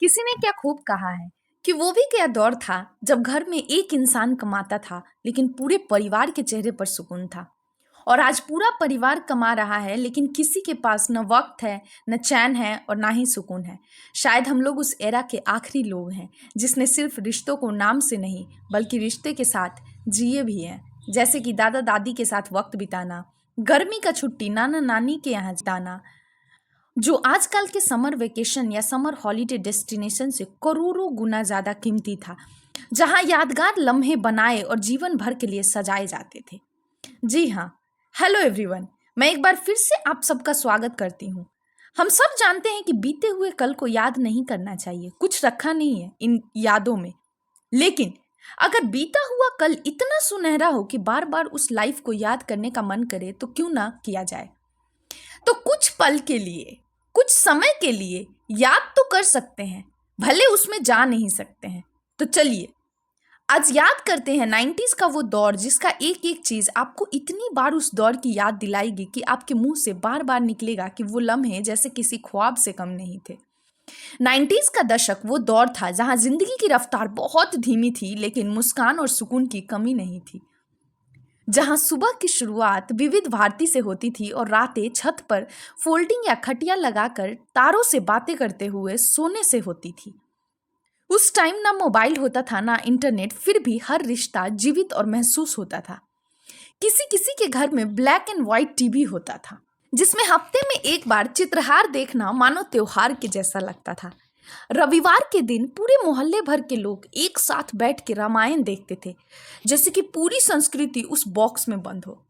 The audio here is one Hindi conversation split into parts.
किसी ने क्या खूब कहा है कि वो भी क्या दौर था जब घर में एक इंसान कमाता था लेकिन पूरे परिवार के चेहरे पर सुकून था। और आज पूरा परिवार कमा रहा है लेकिन किसी के पास न वक्त है, न चैन है और ना ही सुकून है। शायद हम लोग उस एरा के आखिरी लोग हैं जिसने सिर्फ रिश्तों को नाम से नहीं बल्कि रिश्ते के साथ जिए भी हैं। जैसे कि दादा दादी के साथ वक्त बिताना, गर्मी का छुट्टी नाना नानी के यहाँ जाना, जो आजकल के समर वेकेशन या समर हॉलिडे डेस्टिनेशन से करोड़ों गुना ज़्यादा कीमती था, जहां यादगार लम्हे बनाए और जीवन भर के लिए सजाए जाते थे। जी हाँ, हेलो एवरीवन, मैं एक बार फिर से आप सबका स्वागत करती हूँ। हम सब जानते हैं कि बीते हुए कल को याद नहीं करना चाहिए, कुछ रखा नहीं है इन यादों में। लेकिन अगर बीता हुआ कल इतना सुनहरा हो कि बार बार उस लाइफ को याद करने का मन करे तो क्यों ना किया जाए। तो कुछ पल के लिए, कुछ समय के लिए याद तो कर सकते हैं, भले उसमें जा नहीं सकते हैं। तो चलिए आज याद करते हैं 90s का वो दौर जिसका एक एक चीज आपको इतनी बार उस दौर की याद दिलाएगी कि आपके मुंह से बार बार निकलेगा कि वो लम्हे जैसे किसी ख्वाब से कम नहीं थे। 90s का दशक वो दौर था जहां जिंदगी की रफ्तार बहुत धीमी थी लेकिन मुस्कान और सुकून की कमी नहीं थी। जहां सुबह की शुरुआत विविध भारती से होती थी और रातें छत पर फोल्डिंग या खटिया लगाकर तारों से बातें करते हुए सोने से होती थी। उस टाइम ना मोबाइल होता था ना इंटरनेट, फिर भी हर रिश्ता जीवित और महसूस होता था। किसी किसी के घर में ब्लैक एंड व्हाइट टीवी होता था जिसमें हफ्ते में एक बार चित्रहार देखना मानो त्योहार के जैसा लगता था। रविवार के दिन पूरे मोहल्ले भर के लोग एक साथ बैठ के रामायण देखते थे, जैसे कि पूरी संस्कृति उस बॉक्स में बंद हो।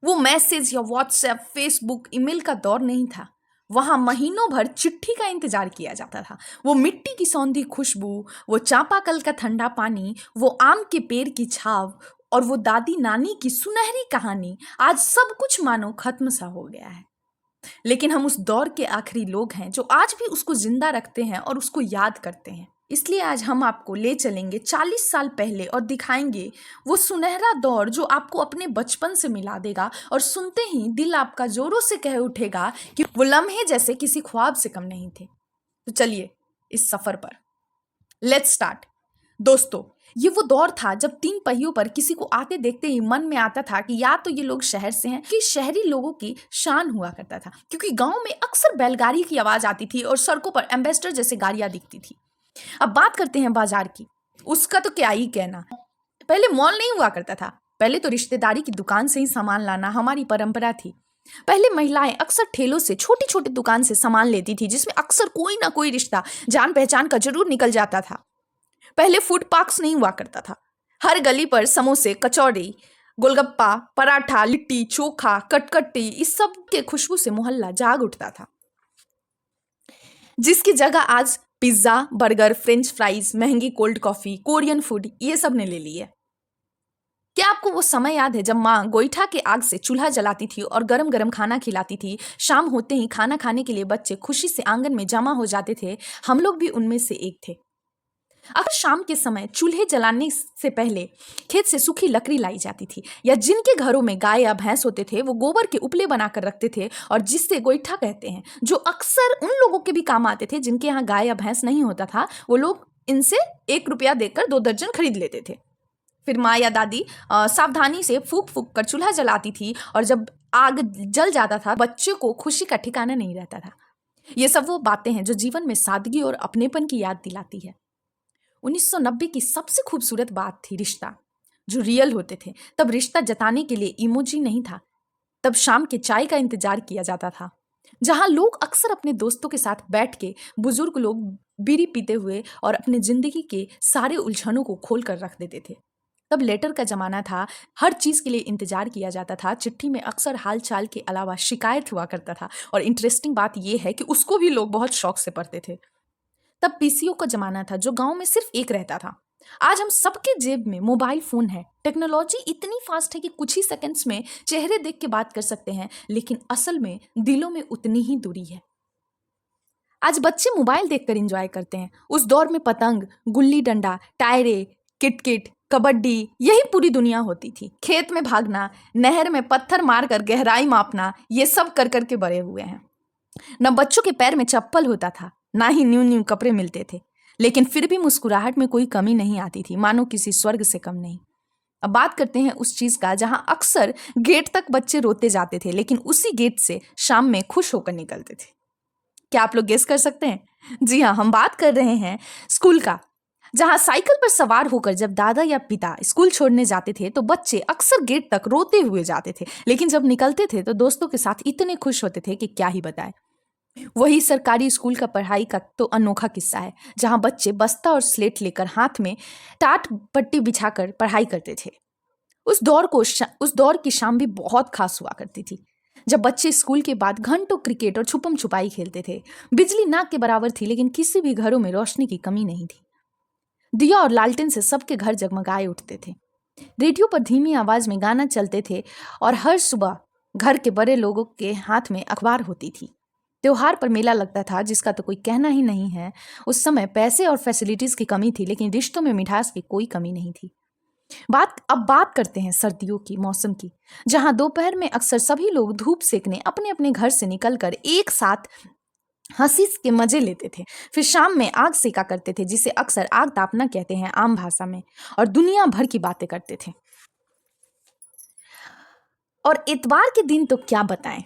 वो मैसेज या व्हाट्सएप, फेसबुक, ईमेल का दौर नहीं था। वहां महीनों भर चिट्ठी का इंतजार किया जाता था। वो मिट्टी की सौंधी खुशबू, वो चापाकल का ठंडा पानी, वो आम के पेड़ की छाव और वो दादी नानी की सुनहरी कहानी, आज सब कुछ मानो खत्म सा हो गया है। लेकिन हम उस दौर के आखिरी लोग हैं जो आज भी उसको जिंदा रखते हैं और उसको याद करते हैं। इसलिए आज हम आपको ले चलेंगे 40 साल पहले और दिखाएंगे वो सुनहरा दौर जो आपको अपने बचपन से मिला देगा और सुनते ही दिल आपका जोरों से कह उठेगा कि वो लम्हे जैसे किसी ख्वाब से कम नहीं थे। तो चलिए इस सफर पर लेट्स स्टार्ट। दोस्तों, ये वो दौर था जब तीन पहियों पर किसी को आते देखते ही मन में आता था कि या तो ये लोग शहर से हैं, कि शहरी लोगों की शान हुआ करता था, क्योंकि गांव में अक्सर बैलगाड़ी की आवाज आती थी और सड़कों पर एम्बेसडर जैसे गाड़ियां दिखती थी। अब बात करते हैं बाजार की। उसका तो क्या ही कहना। पहले मॉल नहीं हुआ करता था, पहले तो रिश्तेदारी की दुकान से ही सामान लाना हमारी परंपरा थी। पहले महिलाएं अक्सर ठेलों से, छोटी छोटी दुकान से सामान लेती थी जिसमें अक्सर कोई ना कोई रिश्ता जान पहचान का जरूर निकल जाता था। पहले फूड पार्क्स नहीं हुआ करता था। हर गली पर समोसे, कचौड़ी, गोलगप्पा, पराठा, लिट्टी चोखा, कटकटी, इस सब के खुशबू से मोहल्ला जाग उठता था, जिसकी जगह आज पिज्जा, बर्गर, फ्रेंच फ्राइज, महंगी कोल्ड कॉफी, कोरियन फूड ये सब ने ले ली है। क्या आपको वो समय याद है जब माँ गोईठा के आग से चूल्हा जलाती थी और गरम गरम खाना खिलाती थी? शाम होते ही खाना खाने के लिए बच्चे खुशी से आंगन में जमा हो जाते थे। हम लोग भी उनमें से एक थे। अक्सर शाम के समय चूल्हे जलाने से पहले खेत से सूखी लकड़ी लाई जाती थी, या जिनके घरों में गाय या भैंस होते थे वो गोबर के उपले बनाकर रखते थे और जिससे गोईठा कहते हैं, जो अक्सर उन लोगों के भी काम आते थे जिनके यहाँ गाय या भैंस नहीं होता था। वो लोग इनसे 1 रुपया देकर 2 दर्जन खरीद लेते थे। फिर माँ या दादी सावधानी से फूक फूक कर चूल्हा जलाती थी और जब आग जल जाता था बच्चों को खुशी का ठिकाना नहीं रहता था। ये सब वो बातें हैं जो जीवन में सादगी और अपनेपन की याद दिलाती है। 1990 की सबसे खूबसूरत बात थी रिश्ता, जो रियल होते थे। तब रिश्ता जताने के लिए इमोजी नहीं था, तब शाम के चाय का इंतजार किया जाता था, जहां लोग अक्सर अपने दोस्तों के साथ बैठ के, बुजुर्ग लोग बीड़ी पीते हुए और अपने जिंदगी के सारे उलझनों को खोल कर रख देते थे। तब लेटर का जमाना था, हर चीज के लिए इंतजार किया जाता था। चिट्ठी में अक्सर हाल चाल के अलावा शिकायत हुआ करता था, और इंटरेस्टिंग बात यह है कि उसको भी लोग बहुत शौक से पढ़ते थे। तब पीसीओ का जमाना था जो गांव में सिर्फ एक रहता था। आज हम सबके जेब में मोबाइल फोन है। टेक्नोलॉजी इतनी फास्ट है कि कुछ ही सेकंड्स में चेहरे देख के बात कर सकते हैं, लेकिन असल में दिलों में उतनी ही दूरी है। आज बच्चे मोबाइल देखकर एंजॉय करते हैं। उस दौर में पतंग, गुल्ली डंडा, टायरे, किटकिट, कबड्डी, यही पूरी दुनिया होती थी। खेत में भागना, नहर में पत्थर मारकर गहराई मापना, ये सब कर करके बड़े हुए हैं। न बच्चों के पैर में चप्पल होता था, ना ही न्यू न्यू कपड़े मिलते थे, लेकिन फिर भी मुस्कुराहट में कोई कमी नहीं आती थी, मानो किसी स्वर्ग से कम नहीं। अब बात करते हैं उस चीज का जहां अक्सर गेट तक बच्चे रोते जाते थे, लेकिन उसी गेट से शाम में खुश होकर निकलते थे। क्या आप लोग गेस कर सकते हैं? जी हाँ, हम बात कर रहे हैं स्कूल का, जहां साइकिल पर सवार होकर जब दादा या पिता स्कूल छोड़ने जाते थे तो बच्चे अक्सर गेट तक रोते हुए जाते थे, लेकिन जब निकलते थे तो दोस्तों के साथ इतने खुश होते थे कि क्या ही बताएं। वही सरकारी स्कूल का पढ़ाई का तो अनोखा किस्सा है, जहां बच्चे बस्ता और स्लेट लेकर हाथ में टाट पट्टी बिछाकर पढ़ाई करते थे। उस दौर की शाम भी बहुत खास हुआ करती थी, जब बच्चे स्कूल के बाद घंटों क्रिकेट और छुपम छुपाई खेलते थे। बिजली नाक के बराबर थी, लेकिन किसी भी घरों में रोशनी की कमी नहीं थी। दिया और लालटेन से सबके घर जगमगाए उठते थे। रेडियो पर धीमी आवाज में गाना चलते थे और हर सुबह घर के बड़े लोगों के हाथ में अखबार होती थी। त्योहार पर मेला लगता था, जिसका तो कोई कहना ही नहीं है। उस समय पैसे और फैसिलिटीज की कमी थी, लेकिन रिश्तों में मिठास की कोई कमी नहीं थी। अब बात करते हैं सर्दियों की मौसम की, जहां दोपहर में अक्सर सभी लोग धूप सेकने अपने अपने घर से निकलकर एक साथ हंसी के मजे लेते थे। फिर शाम में आग सेका करते थे, जिसे अक्सर आग तापना कहते हैं आम भाषा में, और दुनिया भर की बातें करते थे। और इतवार के दिन तो क्या बताएं।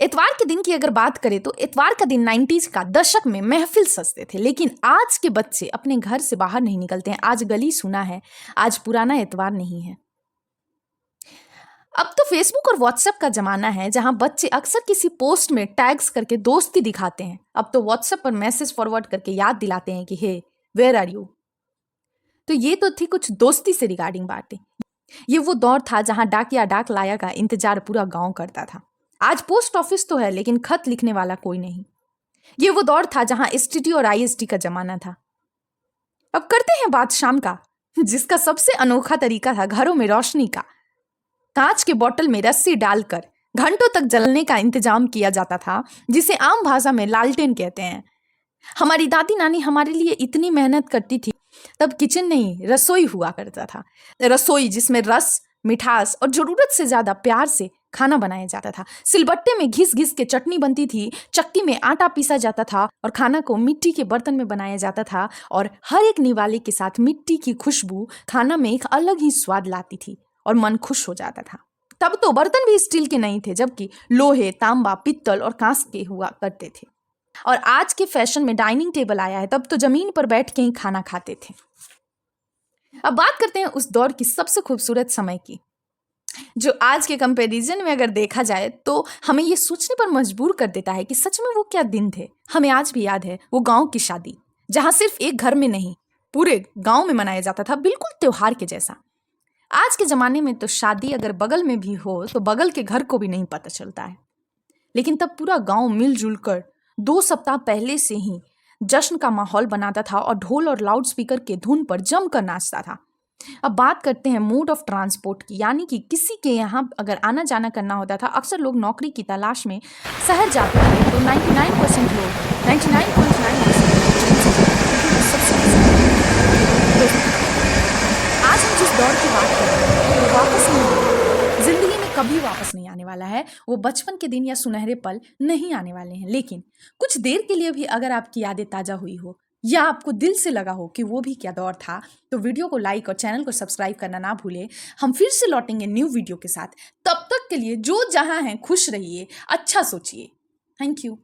इतवार के दिन की अगर बात करें तो इतवार का दिन 90s का दशक में महफिल सजते थे, लेकिन आज के बच्चे अपने घर से बाहर नहीं निकलते हैं। आज गली सुना है, आज पुराना इतवार नहीं है। अब तो फेसबुक और व्हाट्सएप का जमाना है, जहां बच्चे अक्सर किसी पोस्ट में टैग्स करके दोस्ती दिखाते हैं। अब तो व्हाट्सएप पर मैसेज फॉरवर्ड करके याद दिलाते हैं कि हे, वेयर आर यू। तो ये तो थी कुछ दोस्ती से रिगार्डिंग बातें। ये वो दौर था जहां डाक या डाक लाया का इंतजार पूरा गांव करता था। आज पोस्ट ऑफिस तो है, लेकिन खत लिखने वाला कोई नहीं। ये वो दौर था जहां एसटीडी और आईएसडी का जमाना था। अब करते हैं बात शाम का, जिसका सबसे अनोखा तरीका था घरों में रोशनी का। कांच के बोतल में रस्सी डालकर घंटों तक जलने का इंतजाम किया जाता था, जिसे आम भाषा में लालटेन कहते हैं। हमारी दादी नानी हमारे लिए इतनी मेहनत करती थी। तब किचन नहीं, रसोई हुआ करता था। रसोई जिसमें रस, मिठास और जरूरत से ज्यादा प्यार से खाना बनाया जाता था। सिलबट्टे में घिस घिस के चटनी बनती थी, चक्की में आटा पीसा जाता था और खाना को मिट्टी के बर्तन में बनाया जाता था। और हर एक निवाले के साथ मिट्टी की खुशबू खाना में एक अलग ही स्वाद लाती थी और मन खुश हो जाता था। तब तो बर्तन भी स्टील के नहीं थे, जबकि लोहे, तांबा, पित्तल और कांस के हुआ करते थे। और आज के फैशन में डाइनिंग टेबल आया है, तब तो जमीन पर बैठ के ही खाना खाते थे। अब बात करते हैं उस दौर की सबसे खूबसूरत समय की, जो आज के कंपैरिजन में अगर देखा जाए तो हमें ये सोचने पर मजबूर कर देता है कि सच में वो क्या दिन थे। हमें आज भी याद है वो गांव की शादी, जहां सिर्फ एक घर में नहीं, पूरे गांव में मनाया जाता था, बिल्कुल त्योहार के जैसा। आज के जमाने में तो शादी अगर बगल में भी हो तो बगल के घर को भी नहीं पता चलता है, लेकिन तब पूरा गांव मिलजुल कर 2 सप्ताह पहले से ही जश्न का माहौल बनाता था और ढोल और लाउड स्पीकर के धुन पर जमकर नाचता था। अब बात करते हैं मोड ऑफ ट्रांसपोर्ट की, यानी कि किसी के यहाँ अगर आना जाना करना होता था, अक्सर लोग नौकरी की तलाश में शहर जाते थे, तो 99% लोग 99.9% आज हम जिस दौर की बात कर रहे हैं वो वापस नहीं, जिंदगी में कभी वापस नहीं आने वाला है। वो बचपन के दिन या सुनहरे पल नहीं आने वाले हैं, लेकिन कुछ देर के लिए भी अगर आपकी यादें ताजा हुई हो या आपको दिल से लगा हो कि वो भी क्या दौर था, तो वीडियो को लाइक और चैनल को सब्सक्राइब करना ना भूलें। हम फिर से लौटेंगे न्यू वीडियो के साथ। तब तक के लिए जो जहां हैं खुश रहिए, अच्छा सोचिए। Thank you.